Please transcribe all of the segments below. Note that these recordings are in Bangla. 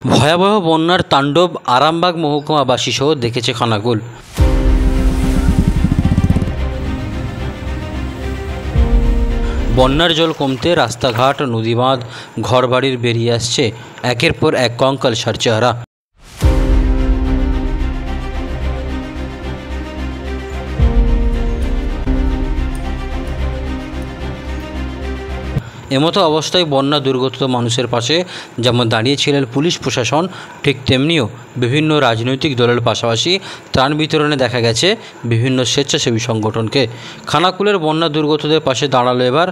ভয়াবহ বন্যার তাণ্ডব আরামবাগ মহকুমাবাসী সহ দেখেছে খানাকুল। বন্যার জল কমতে রাস্তাঘাট, নদীবাঁধ, ঘরবাড়ির বেরিয়ে আসছে একের পর এক কঙ্কালসার চেহারা। এমতো অবস্থায় বন্যা দুর্গত মানুষের পাশে যেমন দাঁড়িয়েছিলেন পুলিশ প্রশাসন, ঠিক তেমনিও বিভিন্ন রাজনৈতিক দলের পাশাপাশি ত্রাণ বিতরণে দেখা গেছে বিভিন্ন স্বেচ্ছাসেবী সংগঠনকে। খানাকুলের বন্যা দুর্গতদের পাশে দাঁড়ালো এবার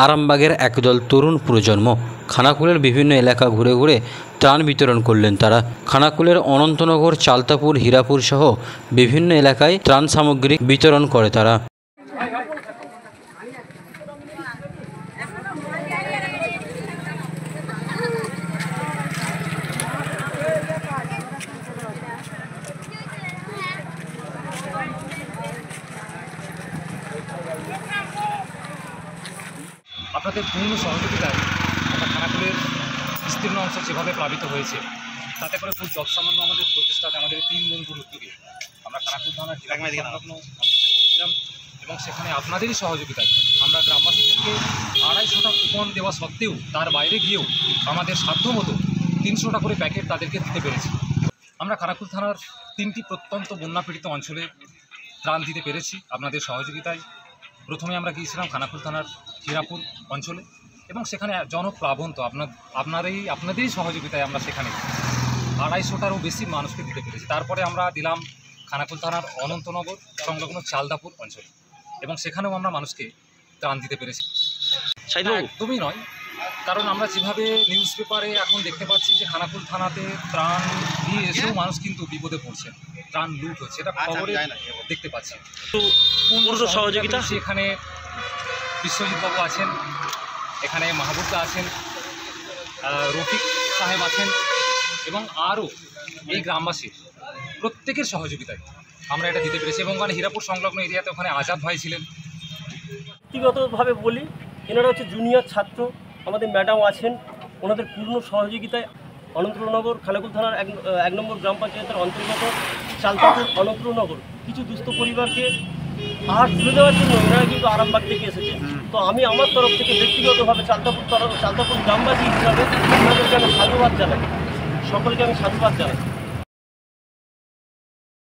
আরামবাগের একদল তরুণ প্রজন্ম। খানাকুলের বিভিন্ন এলাকা ঘুরে ঘুরে ত্রাণ বিতরণ করলেন তারা। খানাকুলের অনন্তনগর, চালতাপুর, হীরাপুর সহ বিভিন্ন এলাকায় ত্রাণ সামগ্রী বিতরণ করে তারা। আপনাদের পূর্ণ সহযোগিতায় আমরা খানাকুলের বিস্তীর্ণ অংশ যেভাবে প্লাবিত হয়েছে, তাতে করে খুব যৎসামান্য আমাদের প্রচেষ্টাতে আমাদের 3 বন্ধুর উদ্যোগে আমরা খানাকুল থানার গিয়েছিলাম এবং সেখানে আপনাদেরই সহযোগিতায় আমরা গ্রামবাসীদেরকে 250টা কুপন দেওয়া সত্ত্বেও তার বাইরে গিয়েও আমাদের সাধ্যমতো 300টা করে প্যাকেট তাদেরকে দিতে পেরেছি। আমরা খানাকুল থানার 3টি প্রত্যন্ত বন্যাপীড়িত অঞ্চলে ত্রাণ দিতে পেরেছি আপনাদের সহযোগিতায়। প্রথমে আমরা গিয়েছিলাম খানাকুল থানার হীরাপুর অঞ্চলে এবং সেখানে জনপ্লাবন্ত আপনাদেরই সহযোগিতায় আমরা সেখানে 250টারও বেশি মানুষকে দিতে পেরেছি। তারপরে আমরা দিলাম খানাকুল থানার অনন্তনগর সংলগ্ন চালদাপুর অঞ্চলে এবং সেখানেও আমরা মানুষকে ত্রাণ দিতে পেরেছি। একদমই নয়, কারণ আমরা যেভাবে নিউজ পেপারে এখন দেখতে পাচ্ছি যে খানাকুল থানাতে ত্রাণ দিয়ে এসেও মানুষ কিন্তু বিপদে পড়ছে, ত্রাণ লুট হচ্ছে, এটা খবরে দেখতে পাচ্ছি। পূর্ণ সহযোগিতা এখানে বিশ্বজিৎবাবু আছেন, এখানে মাহবুবদা আছেন, রফিক সাহেব আছেন এবং আরও এই গ্রামবাসীর প্রত্যেকের সহযোগিতায় আমরা এটা দিতে পেরেছি। এবং ওখানে হীরাপুর সংলগ্ন এরিয়াতে ওখানে আজাদ ভাই ছিলেন। ব্যক্তিগতভাবে বলি, এনারা হচ্ছে জুনিয়র ছাত্র, আমাদের ম্যাডাম আছেন, ওনাদের পূর্ণ সহযোগিতায় অনন্তনগর খানাকুল থানার 1 নম্বর গ্রাম পঞ্চায়েতের অন্তর্গত চালতাপুর অনন্তনগর কিছু দুস্থ পরিবারকে আহার তুলে দেওয়ার জন্য এনারা কিন্তু আরামবাগ থেকে এসেছে। তো আমি আমার তরফ থেকে ব্যক্তিগতভাবে চালতাপুর গ্রামবাসী হিসাবে ওনাদেরকে আমি সাধুবাদ জানাই, সকলকে আমি সাধুবাদ জানাই।